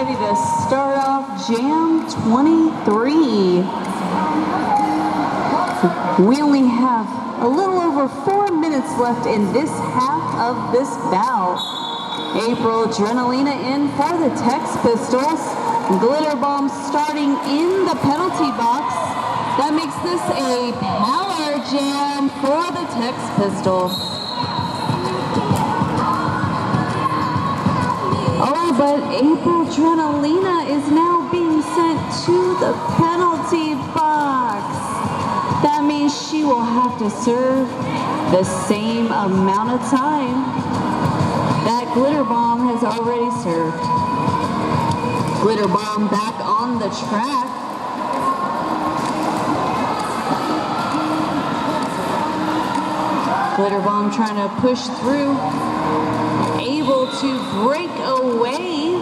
ready to start off Jam 23. We only have a little over 4 minutes left in this half of this bout. April Adrenalina in for the TexPistols. Glitter Bomb starting in the penalty box. That makes this a power jam for the TexPistols. Oh, but April Adrenalina is now being sent to the penalty box. That means she will have to serve the same amount of time that Glitter Bomb has already served. Glitter Bomb back on the track. Glitter Bomb trying to push through, able to break away.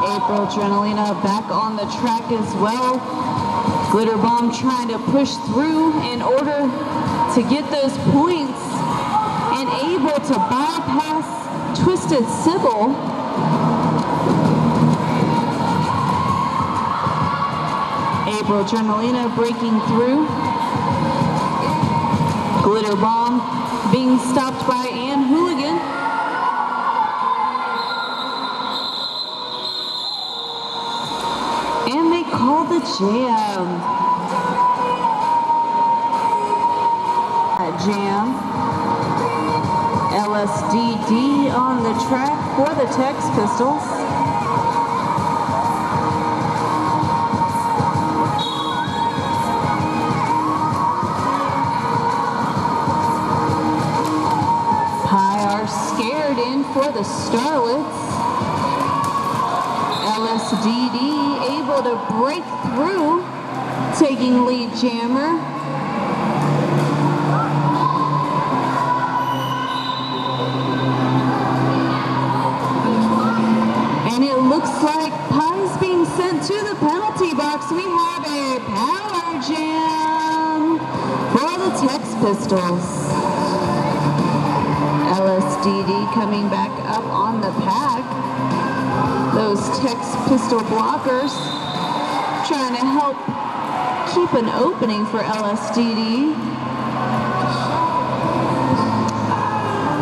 April Adrenalina back on the track as well. Glitter Bomb trying to push through in order to get those points and able to bypass Twisted Sybil. April Adrenalina breaking through. Glitter Bomb being stopped by Ann Hooligan. And they call the jam. Jam. LSDD on the track for the TexPistols. Scared in for the Starlets. LSDD able to break through, taking lead jammer. And it looks like Pie's being sent to the penalty box. We have a power jam for the TexPistols. LSDD coming back up on the pack. Those TexPistol blockers trying to help keep an opening for LSDD.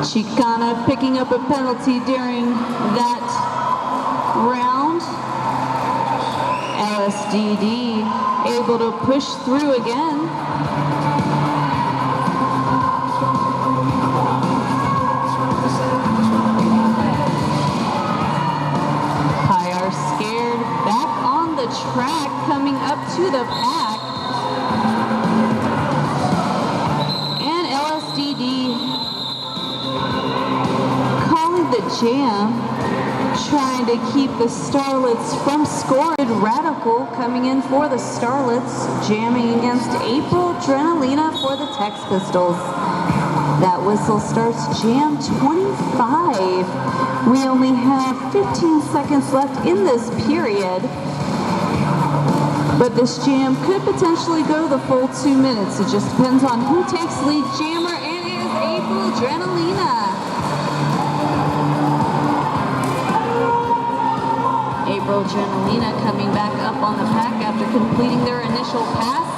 Chicana picking up a penalty during that round. LSDD able to push through again. Scared back on the track, coming up to the pack. And LSDD calling the jam, trying to keep the Starlets from scoring. Radical coming in for the Starlets, jamming against April Adrenalina for the TexPistols. That whistle starts Jam 25. We only have 15 seconds left in this period. But this jam could potentially go the full 2 minutes. It just depends on who takes lead jammer, and it is April Adrenalina. April Adrenalina coming back up on the pack after completing their initial pass.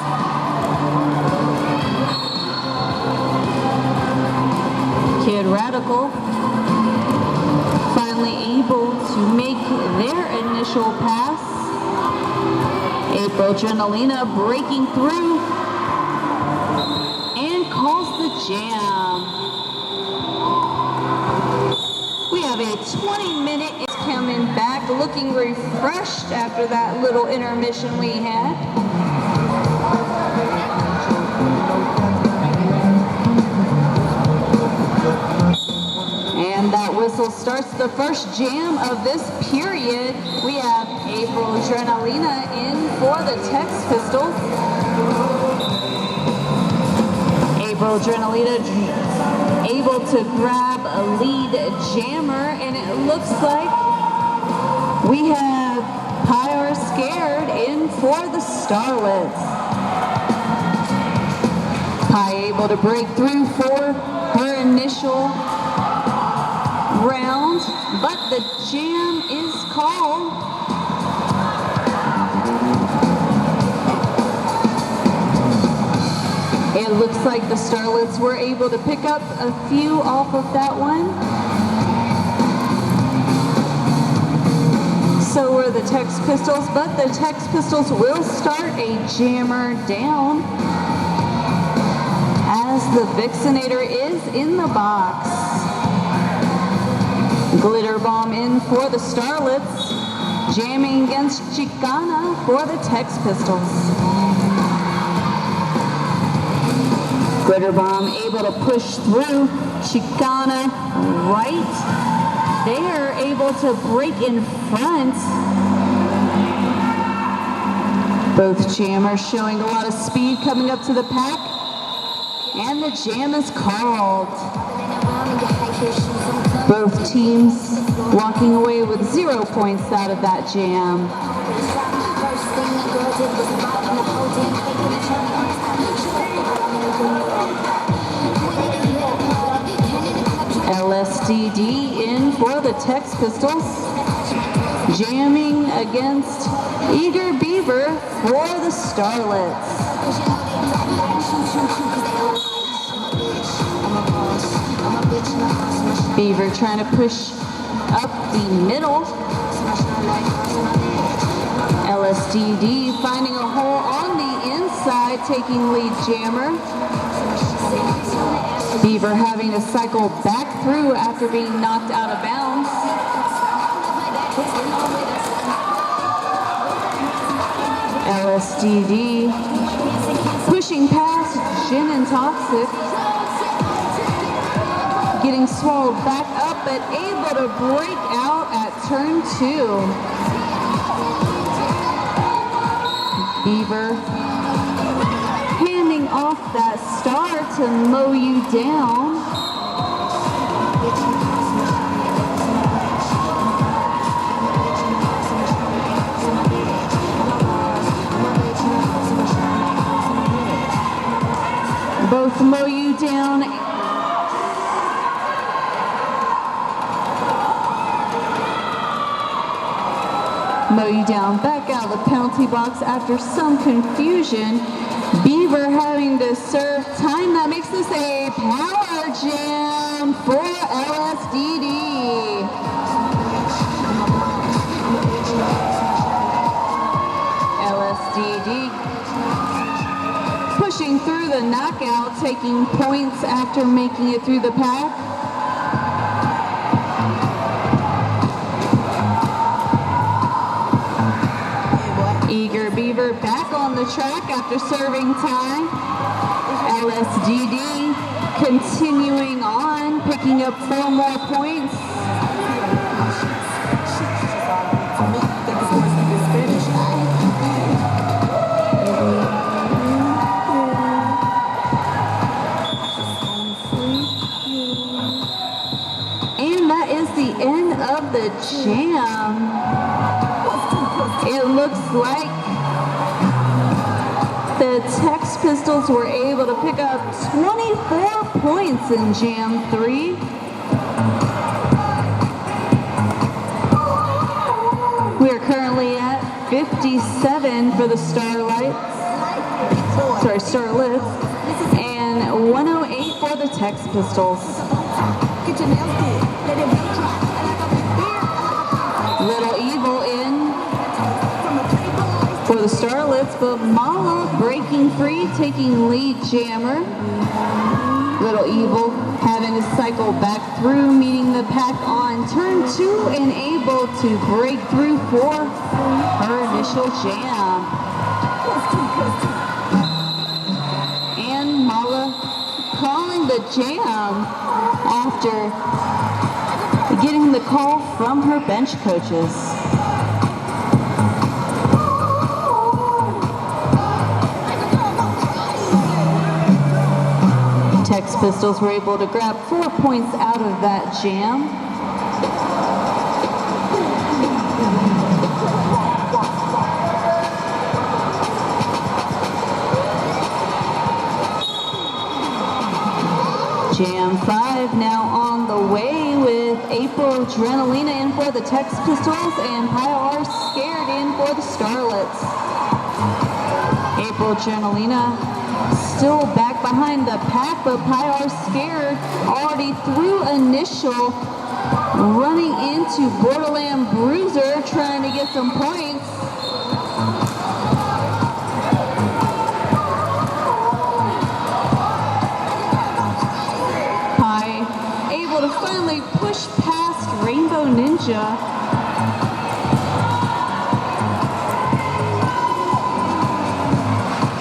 Kid Radical finally able to make their initial pass. April Adrenalina breaking through and calls the jam. We have a 20-minute. It's coming back looking refreshed after that little intermission we had. And that whistle starts the first jam of this period. We have April Adrenalina in for the TexPistols. April Adrenalina able to grab a lead jammer, and it looks like we have Pyre Scared in for the Starlets. Kai able to break through for her initial round, but the jam is called. It looks like the Starlets were able to pick up a few off of that one. So were the TexPistols, but the TexPistols will start a jammer down as the Vixenator is in the box. Glitter Bomb in for the Starlets, jamming against Chicana for the TexPistols. Glitter Bomb able to push through Chicana right. They are able to break in front. Both jammers showing a lot of speed coming up to the pack. And the jam is called. Both teams walking away with 0 points out of that jam. LSDD in for the TexPistols, jamming against Eager Beaver for the Starlets. Beaver trying to push up the middle. LSDD finding a hole on the inside, taking lead jammer. Beaver having to cycle back through after being knocked out of bounds. LSDD pushing past Gin and Toxic. Getting swallowed back up, but able to break out at turn 2. Beaver handing off that star to mow you down. Both mow you down. Mow you down back out of the penalty box after some confusion. Beaver having to serve time. That makes this a power jam for LSDD. LSDD pushing through the knockout, taking points after making it through the pack. Eager Beaver back on the track after serving time. LSDD continuing on, picking up 4 more points. And that is the end of the jam. It looks like the TexPistols were able to pick up 24 points in Jam 3. We are currently at 57 for the Starlets, and 108 for the TexPistols. Little Evil in for the Starlets, but Mala breaking free, taking lead jammer. Little Evil having to cycle back through, meeting the pack on turn 2 and able to break through for her initial jam. And Mala calling the jam after getting the call from her bench coaches. TexPistols were able to grab 4 points out of that jam. Jam 5 now on the way with April Adrenalina in for the TexPistols and Pyar Scared in for the Starlets. April Adrenalina still back behind the pack, but Pyar Scared already through initial, running into Borderland Bruiser, trying to get some points. Pie able to finally push past Rainbow Ninja.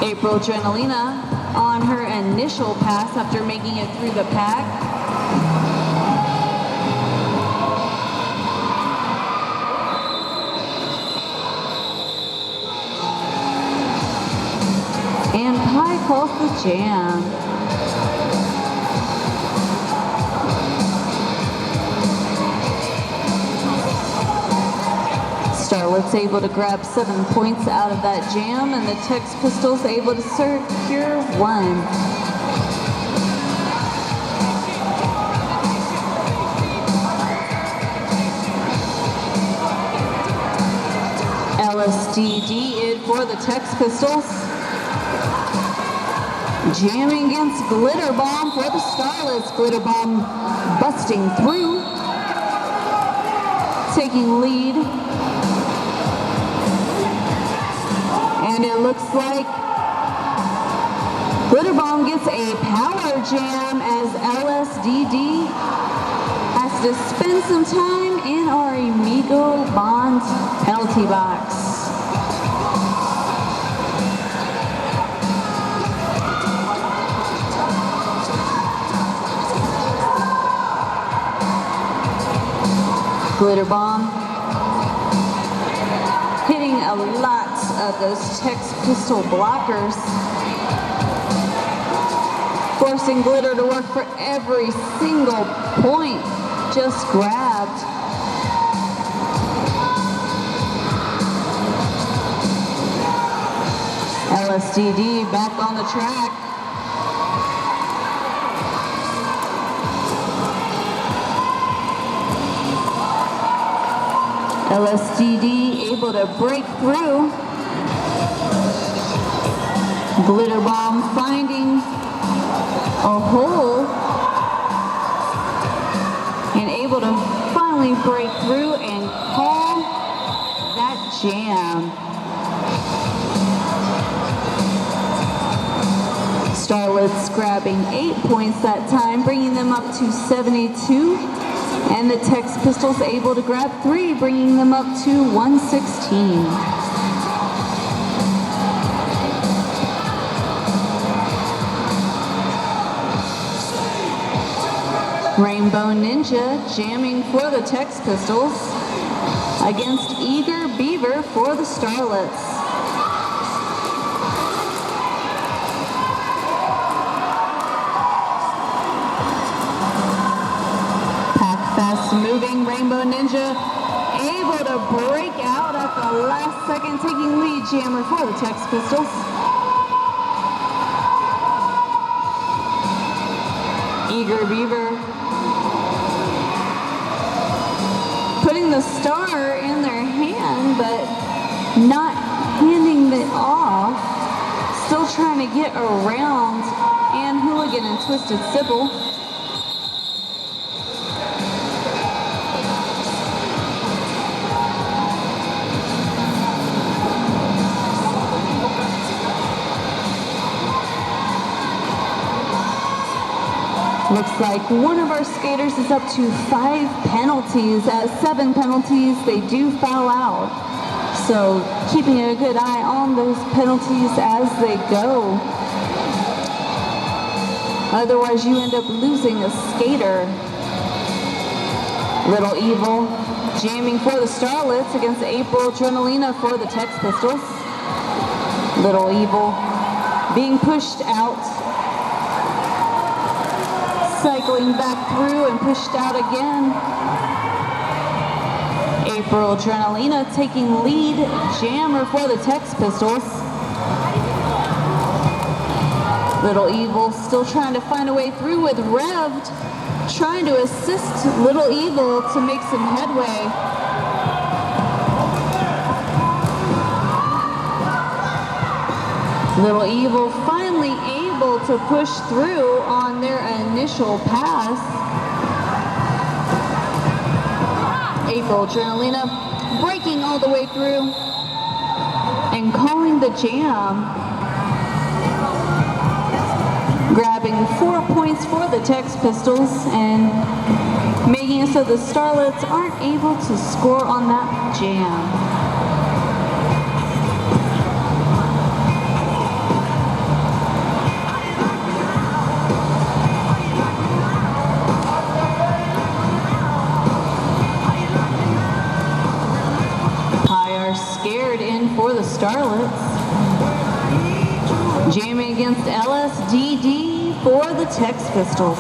April Adrenalina on her initial pass after making it through the pack. And Pie calls the jam. Starlet's able to grab 7 points out of that jam, and the TexPistols able to secure 1. LSDD in for the TexPistols. Jamming against Glitter Bomb for the Starlets. Glitter Bomb busting through, taking lead. And it looks like Glitter Bomb gets a power jam as LSDD has to spend some time in our Amigo Bond penalty box. Glitter Bomb hitting a lot of those TexPistol blockers, forcing Glitter to work for every single point just grabbed. LSDD back on the track. LSDD able to break through. Glitter Bomb finding a hole and able to finally break through and call that jam. Starlet's grabbing 8 points that time, bringing them up to 72. And the TexPistols able to grab 3, bringing them up to 116. Rainbow Ninja jamming for the TexPistols against Eager Beaver for the Starlets. Moving Rainbow Ninja able to break out at the last second, taking lead jammer for the TexPistols. Eager Beaver putting the star in their hand, but not handing it off. Still trying to get around and Hooligan and Twisted Sybil. Looks like one of our skaters is up to 5 penalties. At 7 penalties, they do foul out. So keeping a good eye on those penalties as they go. Otherwise, you end up losing a skater. Little Evil jamming for the Starlets against April Adrenalina for the TexPistols. Little Evil being pushed out. Cycling back through and pushed out again. April Adrenalina taking lead jammer for the TexPistols. Little Evil still trying to find a way through with Rev'd, trying to assist Little Evil to make some headway. Little Evil finally able to push through on their initial pass. April Adrenalina breaking all the way through and calling the jam. Grabbing 4 points for the TexPistols and making it so the Starlets aren't able to score on that jam. Scared in for the Starlets. Jamming against LSDD for the TexPistols.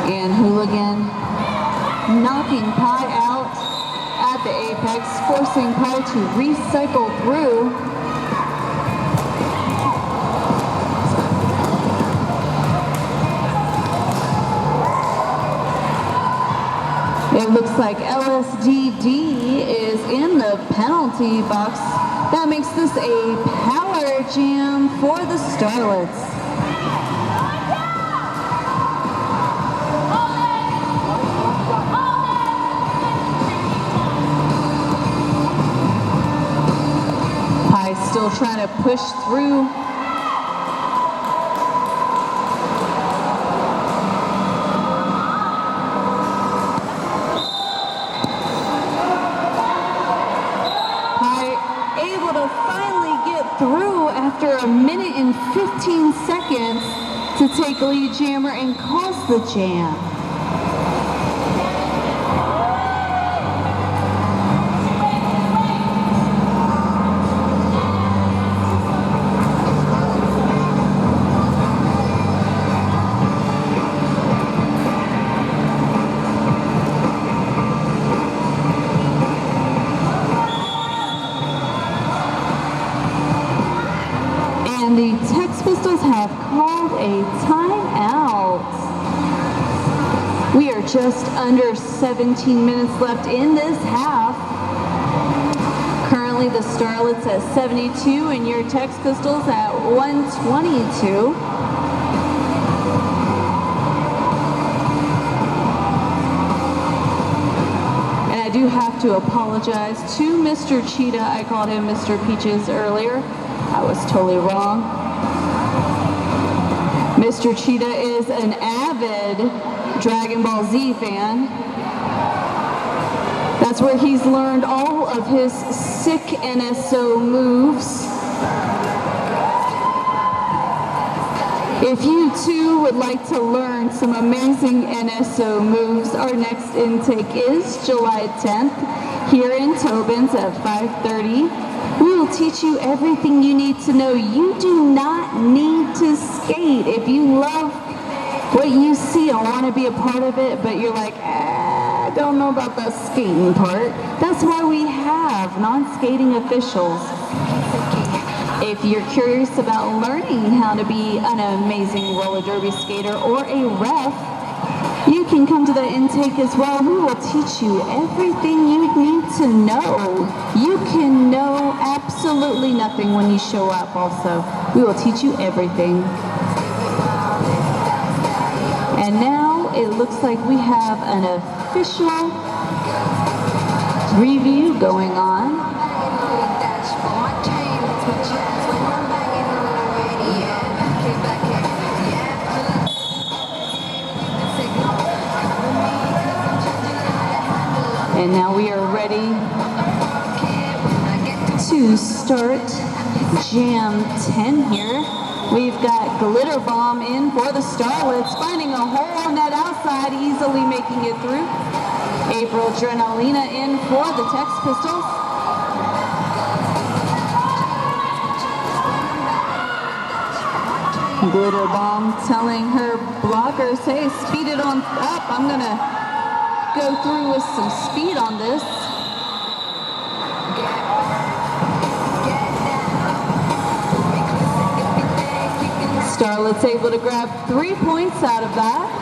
And Hooligan knocking Pi out at the apex, forcing Pi to recycle through. It looks like LSDD is in the penalty box. That makes this a power jam for the Starlets. Still trying to push through. Pi able to finally get through after a minute and 15 seconds to take lead jammer and cause the jam. And the TexPistols have called a timeout. We are just under 17 minutes left in this half. Currently the Starlets at 72 and your TexPistols at 122. And I do have to apologize to Mr. Cheetah. I called him Mr. Peaches earlier. I was totally wrong. Mr. Cheetah is an avid Dragon Ball Z fan. That's where he's learned all of his sick NSO moves. If you too would like to learn some amazing NSO moves, our next intake is July 10th here in Tobin's at 5:30. We will teach you everything you need to know. You do not need to skate. If you love what you see and want to be a part of it, but you're like, I don't know about the skating part, that's why we have non-skating officials. If you're curious about learning how to be an amazing roller derby skater or a ref, you can come to the intake as well. We will teach you everything you need to know. You can know absolutely nothing when you show up also. We will teach you everything. And now it looks like we have an official review going on. And now we are ready to start Jam 10 here. We've got Glitter Bomb in for the Starlets, finding a hole on that outside, easily making it through. April Adrenalina in for the TexPistols. Glitter Bomb telling her blockers, hey, speed it on up. I'm gonna go through with some speed on this. Starlet's able to grab 3 points out of that.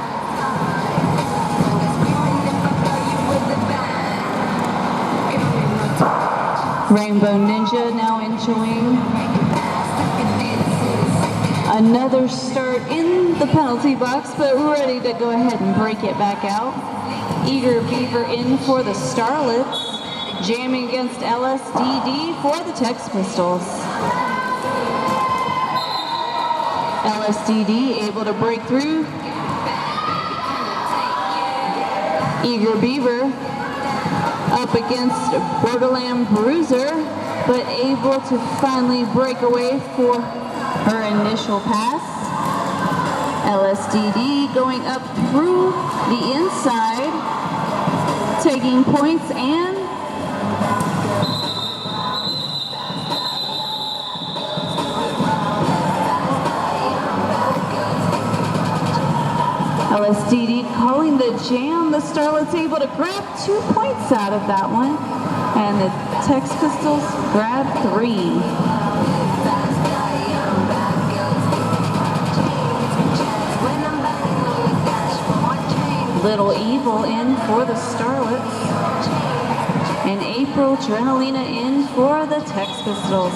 Rainbow Ninja now enjoying another start in the penalty box, but ready to go ahead and break it back out. Eager Beaver in for the Starlets, jamming against LSDD for the TexPistols. LSDD able to break through. Eager Beaver up against Borderland Bruiser, but able to finally break away for her initial pass. LSDD going up through the inside, taking points, and LSDD calling the jam. The Starlet's able to grab 2 points out of that one, and the TexPistols grab 3. Little Evil in for the Starlets, and April Adrenalina in for the TexPistols.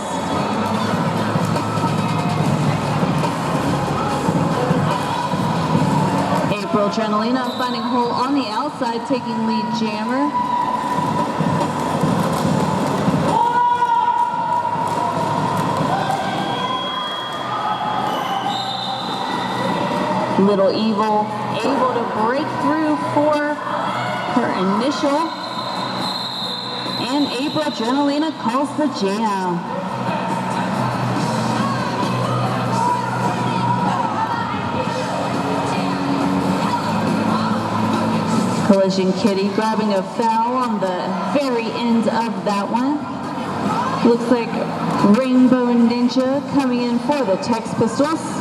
April Adrenalina finding hole on the outside, taking lead jammer. Little Evil able to break through for her initial, and April Adrenalina calls the jam. Collision Kitty grabbing a foul on the very end of that one. Looks like Rainbow Ninja coming in for the TexPistols.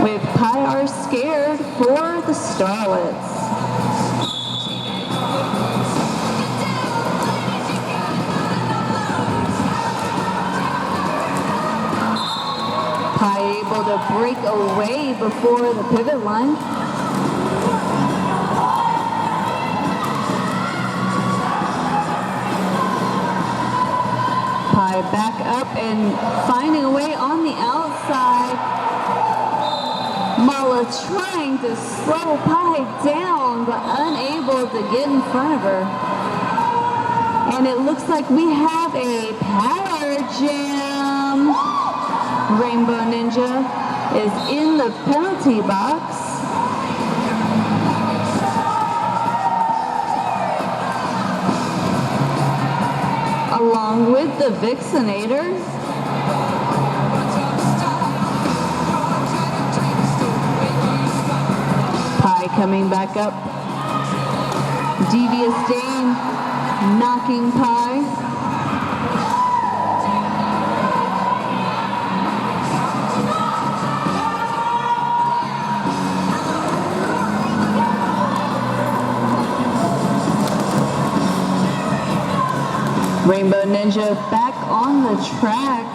With Pie Scared for the Starlets. Pie able to break away before the pivot line. Pie back up and finding a way on the outside. Mala trying to slow Pie down, but unable to get in front of her. And it looks like we have a power jam. Rainbow Ninja is in the penalty box. Along with the Vixenator. Pie coming back up. Devious Dane knocking Pie. Rainbow Ninja back on the track.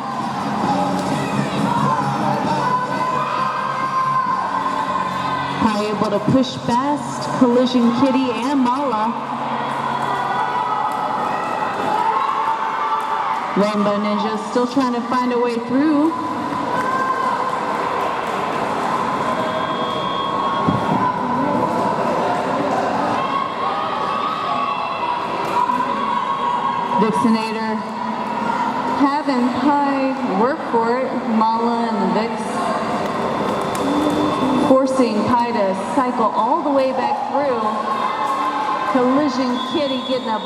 Pie able to push past Collision Kitty and Mala. Rainbow Ninja still trying to find a way through. Vixenator having Pie work for it. Mala and the Vix forcing Pie to cycle all the way back through. Collision Kitty getting a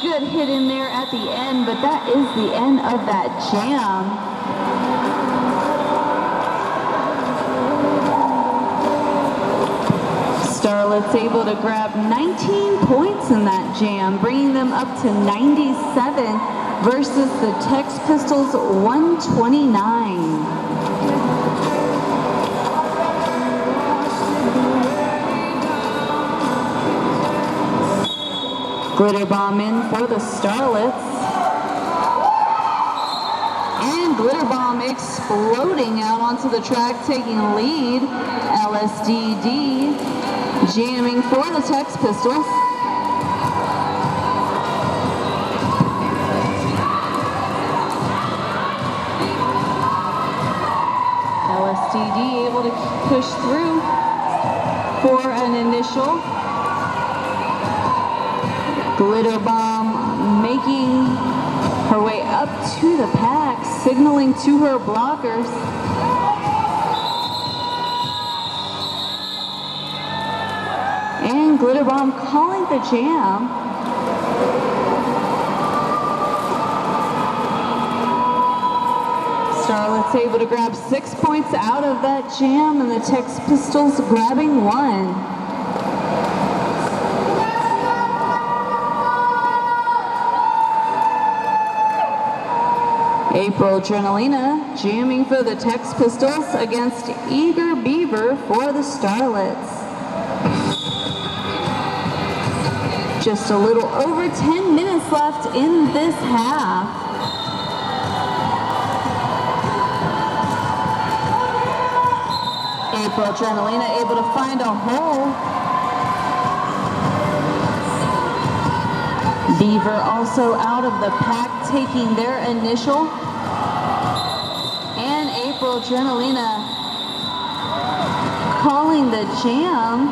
good hit in there at the end, but that is the end of that jam. Starlet's able to grab 19 points in that jam, bringing them up to 97. versus the TexPistols 129. Glitter Bomb in for the Starlets. And Glitter Bomb exploding out onto the track, taking lead. LSDD jamming for the TexPistols. LSDD able to push through for an initial. Glitter Bomb making her way up to the pack, signaling to her blockers. And Glitter Bomb calling the jam. Starlet's able to grab 6 points out of that jam, and the TexPistols grabbing 1. April Adrenalina jamming for the TexPistols against Eager Beaver for the Starlets. Just a little over 10 minutes left in this half. April Adrenalina able to find a hole. Beaver also out of the pack, taking their initial. And April Adrenalina calling the jam.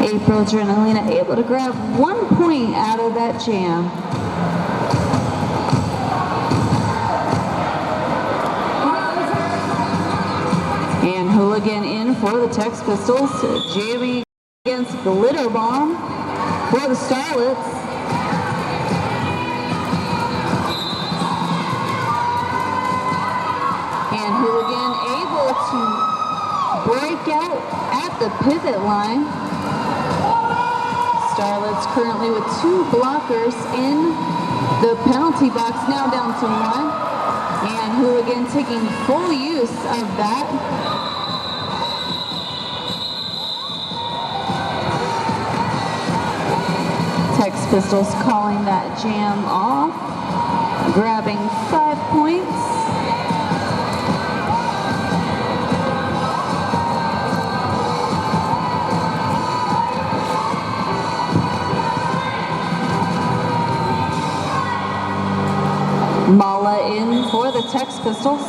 April Adrenalina able to grab 1 point out of that jam. And Hooligan in for the TexPistols, jamming against Glitter Bomb for the Starlets. And Hooligan able to break out at the pivot line. Starlets currently with 2 blockers in the penalty box, now down to 1. And Hooligan taking full use of that. TexPistols calling that jam off, grabbing 5 points. Mala in for the TexPistols.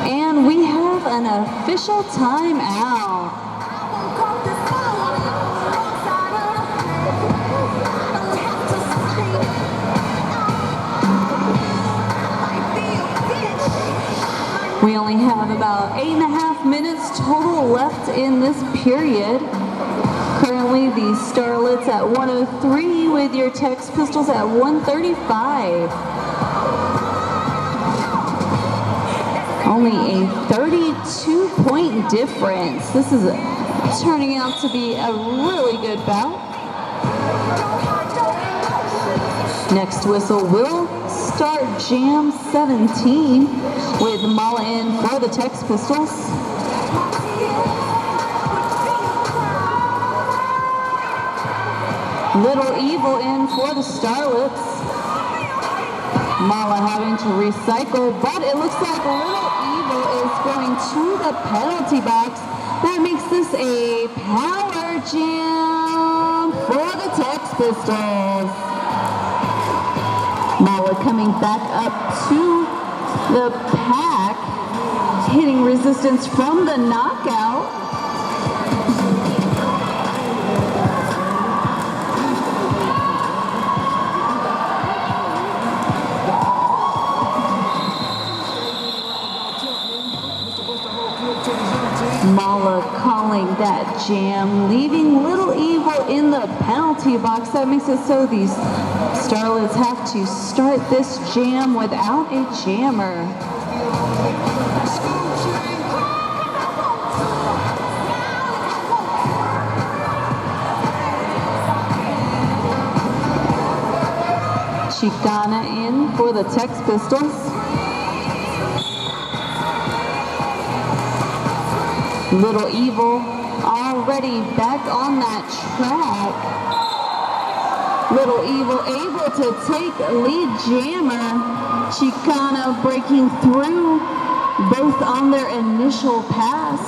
And we have an official timeout. We only have about 8.5 minutes total left in this period. Currently, the Starlets at 103 with your TexPistols at 135. Only a 32-point difference. This is turning out to be a really good bout. Next whistle will start Jam 17 with Mala in for the TexPistols. Little Evil in for the Starlets. Mala having to recycle, but it looks like Little Evil is going to the penalty box. That makes this a power jam for the TexPistols. Mala coming back up to the pack, hitting resistance from the knockout. Mala calling that jam, leaving Little Evil in the penalty box. That makes it so these Starlets have to start this jam without a jammer. Chicana in for the TexPistols. Little Evil already back on that track. Little Evil able to take lead jammer. Chicana breaking through both on their initial pass.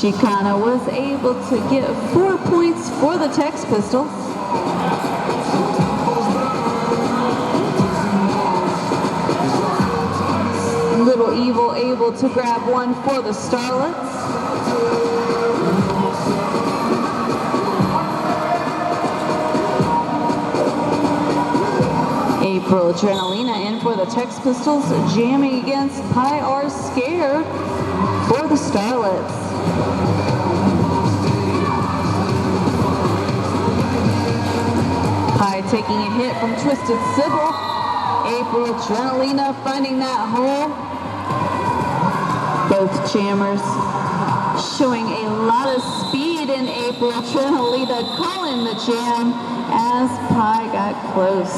Chicana was able to get 4 points for the TexPistols. Little Evil able to grab 1 for the Starlets. April Adrenalina in for the TexPistols, jamming against Pi Are Scared for the Starlets. Pi taking a hit from Twisted Sybil. April Adrenalina finding that hole. Both jammers showing a lot of speed in April Adrenalina calling the jam as Pi got close.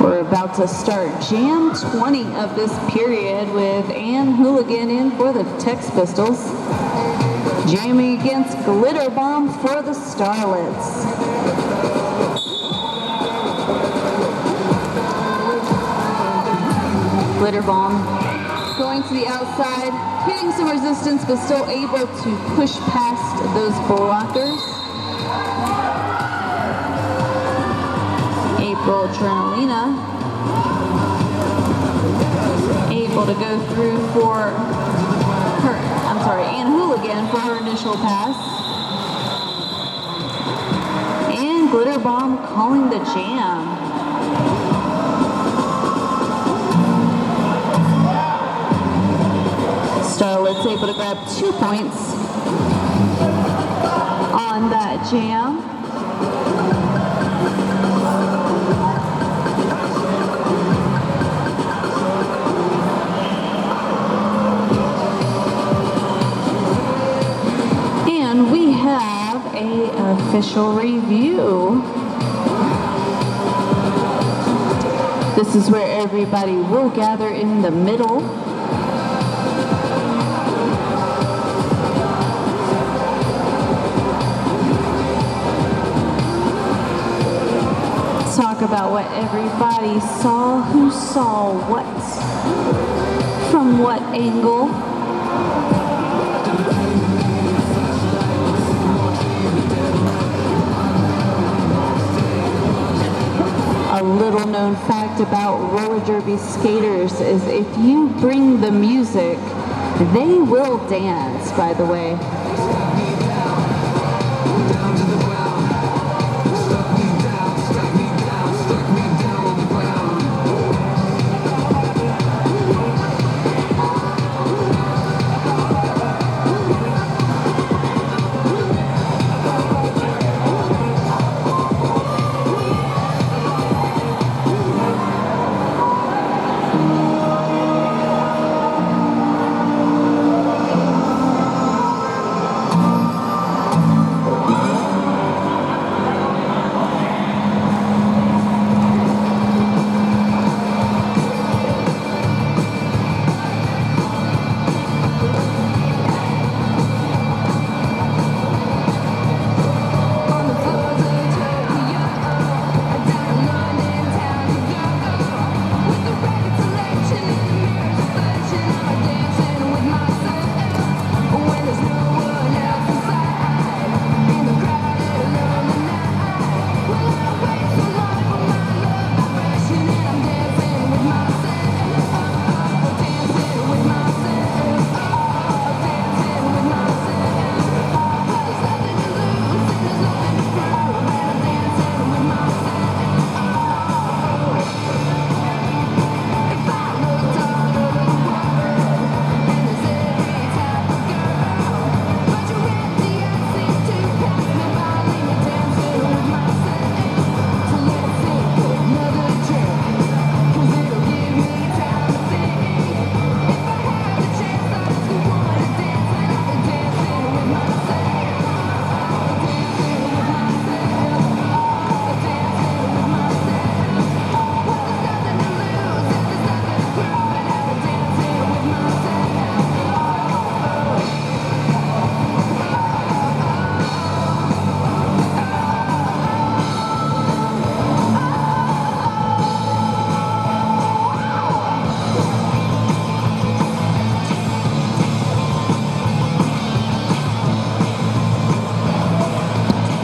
We're about to start Jam 20 of this period with Ann Hooligan in for the TexPistols, jamming against Glitter Bomb for the Starlets. Glitter Bomb going to the outside, hitting some resistance, but still able to push past those blockers. April Adrenalina able to go through for her, Ann Hooligan for her initial pass. And Glitter Bomb calling the jam. Starlet's able to grab 2 points on that jam. And we have an official review. This is where everybody will gather in the middle. Talk about what everybody saw, who saw what, from what angle. A little known fact about roller derby skaters is if you bring the music, they will dance, by the way.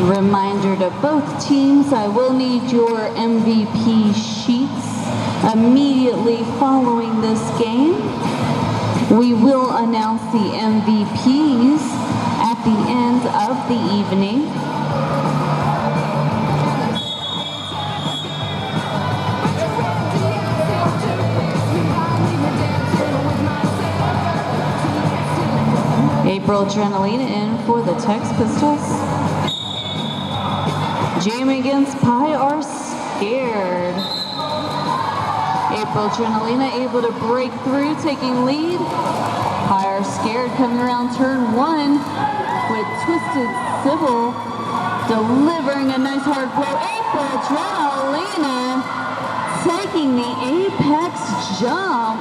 Reminder to both teams, I will need your MVP sheets immediately following this game. We will announce the MVPs at the end of the evening. April Adrenalina in for the TexPistols. Jamming against Pi are scared. April Adrenalina able to break through, taking lead. Pi are scared coming around turn 1 with Twisted Sybil delivering a nice hard blow. April Adrenalina taking the apex jump.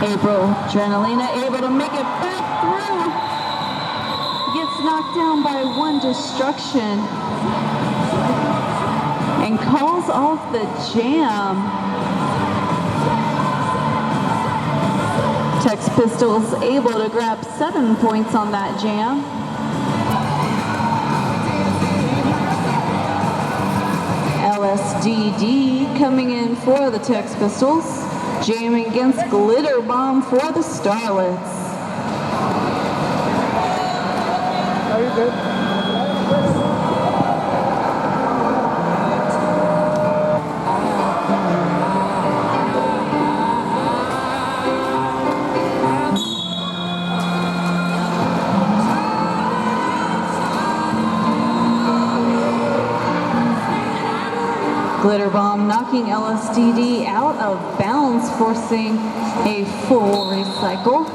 April Adrenalina able to make it back through. Gets knocked down by one destruction and calls off the jam. TexPistols able to grab 7 points on that jam. LSDD coming in for the TexPistols. Jamming against Glitter Bomb for the Starlets. Are you good? Glitter Bomb knocking LSDD out of bounds, forcing a full recycle.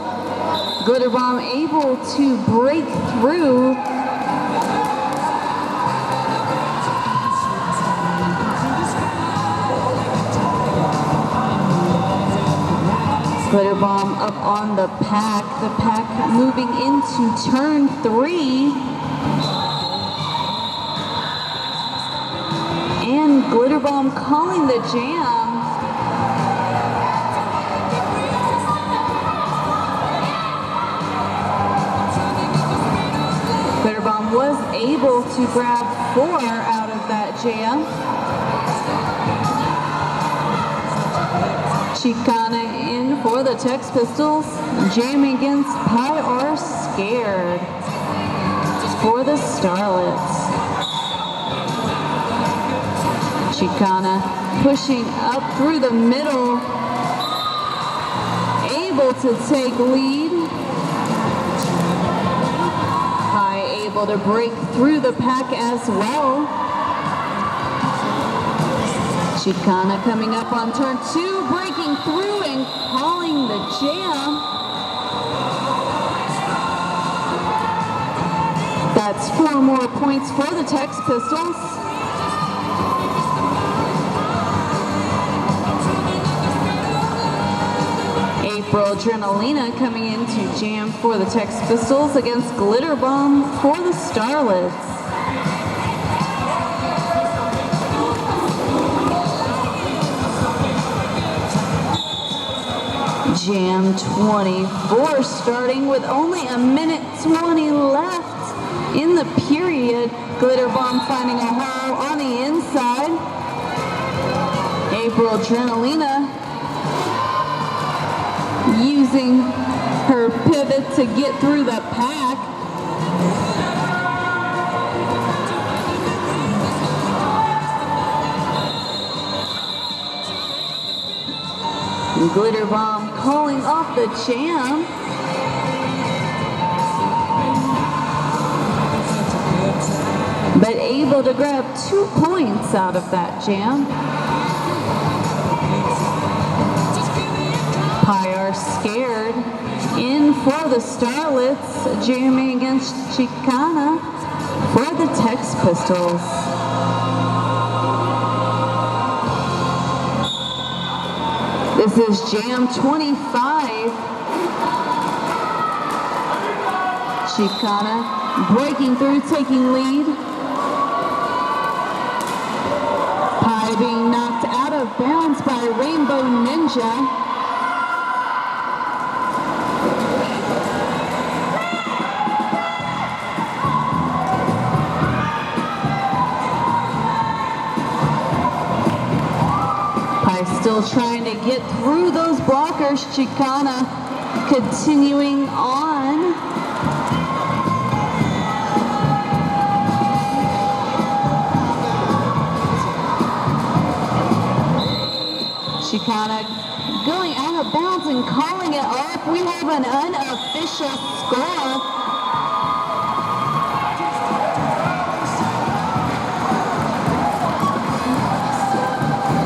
Glitter Bomb able to break through. Glitter Bomb up on the pack. The pack moving into turn 3. And Glitter Bomb calling the jam. Glitter Bomb was able to grab 4 out of that jam. Chicana in for the TexPistols. Jamming against Pi are scared for the Starlets. Chicana pushing up through the middle, able to take lead. Pi able to break through the pack as well. Chicana coming up on turn 2, breaking through and calling the jam. That's 4 more points for the TexPistols. April Adrenalina coming in to jam for the TexPistols against Glitter Bomb for the Starlets. Jam 24 starting with only a minute 20 left in the period. Glitter Bomb finding a hole on the inside. April Adrenalina using her pivot to get through the pack. Glitter Bomb calling off the jam. But able to grab 2 points out of that jam. Pi are scared in for the Starlets, jamming against Chicana for the TexPistols. This is Jam 25. Chicana breaking through, taking lead. Pi being knocked out of bounds by Rainbow. Asia. Still trying to get through those blockers. Chicana continuing on. Chicana going out of bounds and calling it off. We have an unofficial score.